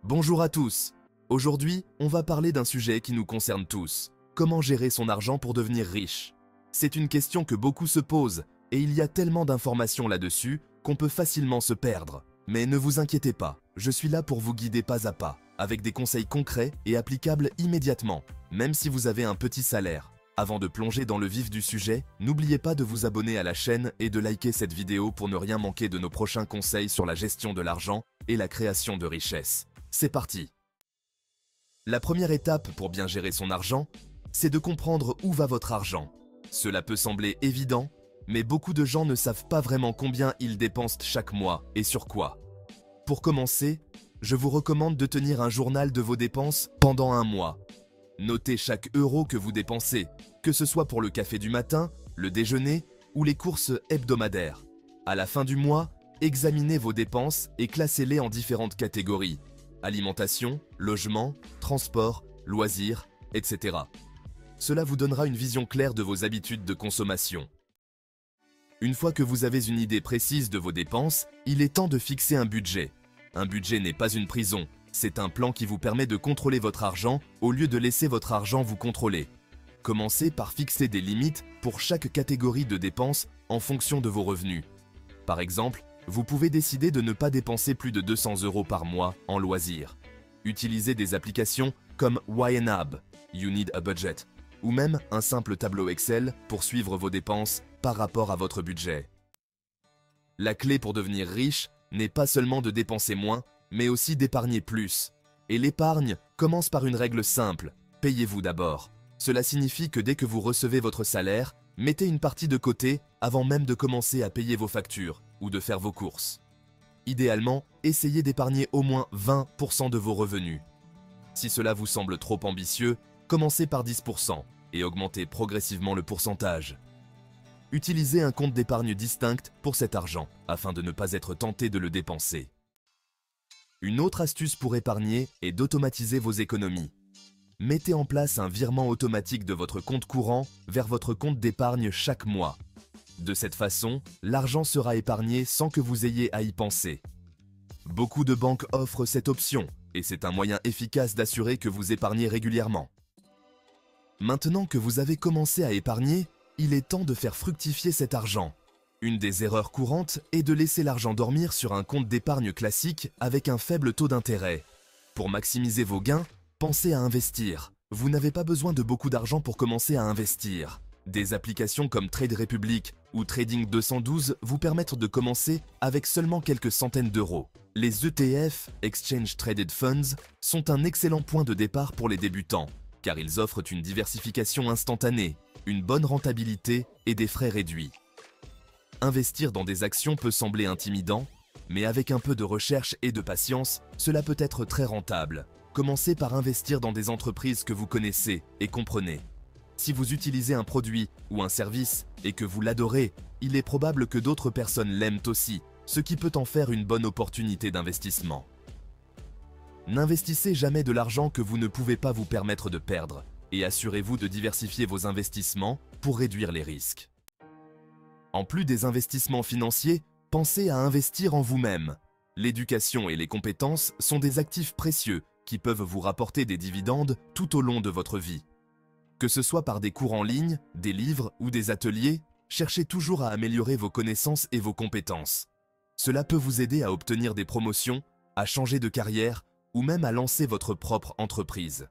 Bonjour à tous. Aujourd'hui, on va parler d'un sujet qui nous concerne tous. Comment gérer son argent pour devenir riche? C'est une question que beaucoup se posent et il y a tellement d'informations là-dessus qu'on peut facilement se perdre. Mais ne vous inquiétez pas, je suis là pour vous guider pas à pas, avec des conseils concrets et applicables immédiatement, même si vous avez un petit salaire. Avant de plonger dans le vif du sujet, n'oubliez pas de vous abonner à la chaîne et de liker cette vidéo pour ne rien manquer de nos prochains conseils sur la gestion de l'argent et la création de richesses. C'est parti! La première étape pour bien gérer son argent, c'est de comprendre où va votre argent. Cela peut sembler évident, mais beaucoup de gens ne savent pas vraiment combien ils dépensent chaque mois et sur quoi. Pour commencer, je vous recommande de tenir un journal de vos dépenses pendant un mois. Notez chaque euro que vous dépensez, que ce soit pour le café du matin, le déjeuner ou les courses hebdomadaires. À la fin du mois, examinez vos dépenses et classez-les en différentes catégories: alimentation, logement, transport, loisirs, etc. Cela vous donnera une vision claire de vos habitudes de consommation. Une fois que vous avez une idée précise de vos dépenses, il est temps de fixer un budget. Un budget n'est pas une prison, c'est un plan qui vous permet de contrôler votre argent au lieu de laisser votre argent vous contrôler. Commencez par fixer des limites pour chaque catégorie de dépenses en fonction de vos revenus. Par exemple, vous pouvez décider de ne pas dépenser plus de 200 € par mois en loisirs. Utilisez des applications comme YNAB, You Need a Budget, ou même un simple tableau Excel pour suivre vos dépenses par rapport à votre budget. La clé pour devenir riche n'est pas seulement de dépenser moins, mais aussi d'épargner plus. Et l'épargne commence par une règle simple: payez-vous d'abord. Cela signifie que dès que vous recevez votre salaire, mettez une partie de côté avant même de commencer à payer vos factures ou de faire vos courses. Idéalement, essayez d'épargner au moins 20% de vos revenus. Si cela vous semble trop ambitieux, commencez par 10% et augmentez progressivement le pourcentage. Utilisez un compte d'épargne distinct pour cet argent afin de ne pas être tenté de le dépenser. Une autre astuce pour épargner est d'automatiser vos économies. Mettez en place un virement automatique de votre compte courant vers votre compte d'épargne chaque mois. De cette façon, l'argent sera épargné sans que vous ayez à y penser. Beaucoup de banques offrent cette option et c'est un moyen efficace d'assurer que vous épargnez régulièrement. Maintenant que vous avez commencé à épargner, il est temps de faire fructifier cet argent. Une des erreurs courantes est de laisser l'argent dormir sur un compte d'épargne classique avec un faible taux d'intérêt. Pour maximiser vos gains, pensez à investir. Vous n'avez pas besoin de beaucoup d'argent pour commencer à investir. Des applications comme Trade Republic ou Trading 212 vous permettent de commencer avec seulement quelques centaines d'euros. Les ETF, Exchange Traded Funds, sont un excellent point de départ pour les débutants, car ils offrent une diversification instantanée, une bonne rentabilité et des frais réduits. Investir dans des actions peut sembler intimidant, mais avec un peu de recherche et de patience, cela peut être très rentable. Commencez par investir dans des entreprises que vous connaissez et comprenez. Si vous utilisez un produit ou un service et que vous l'adorez, il est probable que d'autres personnes l'aiment aussi, ce qui peut en faire une bonne opportunité d'investissement. N'investissez jamais de l'argent que vous ne pouvez pas vous permettre de perdre et assurez-vous de diversifier vos investissements pour réduire les risques. En plus des investissements financiers, pensez à investir en vous-même. L'éducation et les compétences sont des actifs précieux qui peuvent vous rapporter des dividendes tout au long de votre vie. Que ce soit par des cours en ligne, des livres ou des ateliers, cherchez toujours à améliorer vos connaissances et vos compétences. Cela peut vous aider à obtenir des promotions, à changer de carrière ou même à lancer votre propre entreprise.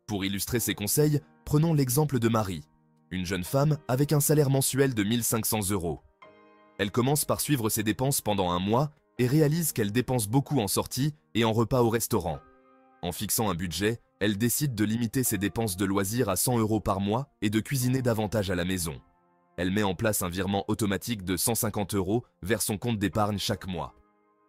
Pour illustrer ces conseils, prenons l'exemple de Marie, une jeune femme avec un salaire mensuel de 1 500 €. Elle commence par suivre ses dépenses pendant un mois et réalise qu'elle dépense beaucoup en sorties et en repas au restaurant. En fixant un budget, elle décide de limiter ses dépenses de loisirs à 100 € par mois et de cuisiner davantage à la maison. Elle met en place un virement automatique de 150 € vers son compte d'épargne chaque mois.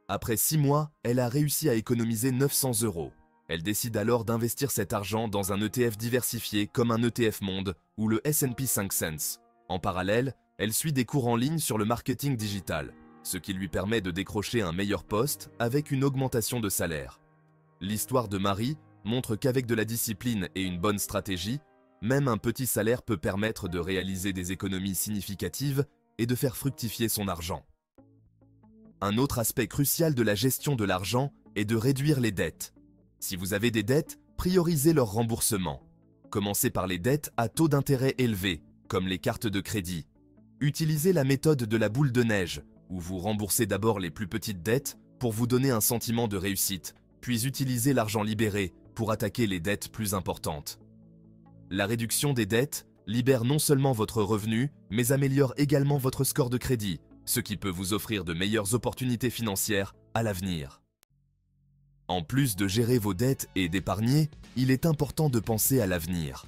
Après 6 mois, elle a réussi à économiser 900 €. Elle décide alors d'investir cet argent dans un ETF diversifié comme un ETF Monde ou le S&P 500. En parallèle, elle suit des cours en ligne sur le marketing digital, ce qui lui permet de décrocher un meilleur poste avec une augmentation de salaire. L'histoire de Marie montre qu'avec de la discipline et une bonne stratégie, même un petit salaire peut permettre de réaliser des économies significatives et de faire fructifier son argent. Un autre aspect crucial de la gestion de l'argent est de réduire les dettes. Si vous avez des dettes, priorisez leur remboursement. Commencez par les dettes à taux d'intérêt élevés, comme les cartes de crédit. Utilisez la méthode de la boule de neige, où vous remboursez d'abord les plus petites dettes pour vous donner un sentiment de réussite, puis utilisez l'argent libéré pour attaquer les dettes plus importantes. La réduction des dettes libère non seulement votre revenu, mais améliore également votre score de crédit, ce qui peut vous offrir de meilleures opportunités financières à l'avenir. En plus de gérer vos dettes et d'épargner, il est important de penser à l'avenir.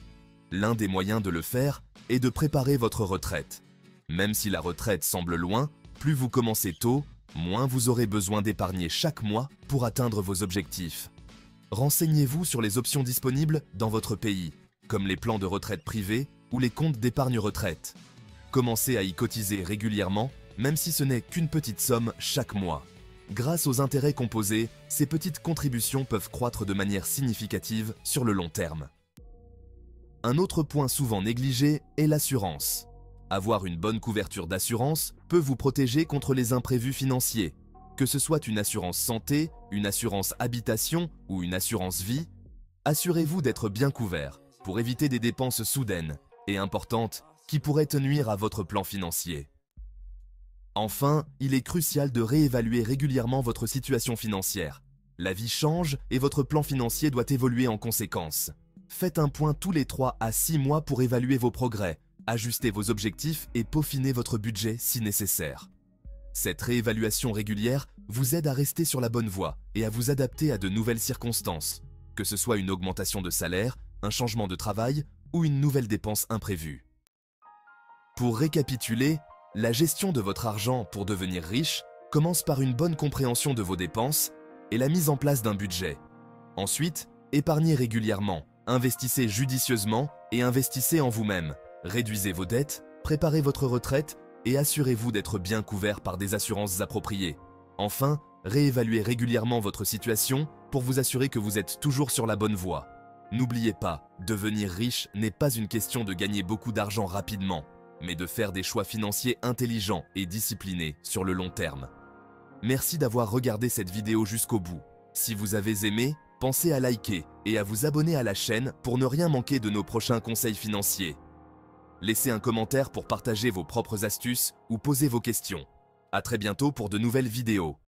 L'un des moyens de le faire est de préparer votre retraite. Même si la retraite semble loin, plus vous commencez tôt, moins vous aurez besoin d'épargner chaque mois pour atteindre vos objectifs. Renseignez-vous sur les options disponibles dans votre pays, comme les plans de retraite privés ou les comptes d'épargne retraite. Commencez à y cotiser régulièrement, même si ce n'est qu'une petite somme chaque mois. Grâce aux intérêts composés, ces petites contributions peuvent croître de manière significative sur le long terme. Un autre point souvent négligé est l'assurance. Avoir une bonne couverture d'assurance peut vous protéger contre les imprévus financiers. Que ce soit une assurance santé, une assurance habitation ou une assurance vie, assurez-vous d'être bien couvert pour éviter des dépenses soudaines et importantes qui pourraient nuire à votre plan financier. Enfin, il est crucial de réévaluer régulièrement votre situation financière. La vie change et votre plan financier doit évoluer en conséquence. Faites un point tous les 3 à 6 mois pour évaluer vos progrès, ajuster vos objectifs et peaufiner votre budget si nécessaire. Cette réévaluation régulière vous aide à rester sur la bonne voie et à vous adapter à de nouvelles circonstances, que ce soit une augmentation de salaire, un changement de travail ou une nouvelle dépense imprévue. Pour récapituler, la gestion de votre argent pour devenir riche commence par une bonne compréhension de vos dépenses et la mise en place d'un budget. Ensuite, épargnez régulièrement, investissez judicieusement et investissez en vous-même. Réduisez vos dettes, préparez votre retraite et assurez-vous d'être bien couvert par des assurances appropriées. Enfin, réévaluez régulièrement votre situation pour vous assurer que vous êtes toujours sur la bonne voie. N'oubliez pas, devenir riche n'est pas une question de gagner beaucoup d'argent rapidement, mais de faire des choix financiers intelligents et disciplinés sur le long terme. Merci d'avoir regardé cette vidéo jusqu'au bout. Si vous avez aimé, pensez à liker et à vous abonner à la chaîne pour ne rien manquer de nos prochains conseils financiers. Laissez un commentaire pour partager vos propres astuces ou poser vos questions. À très bientôt pour de nouvelles vidéos.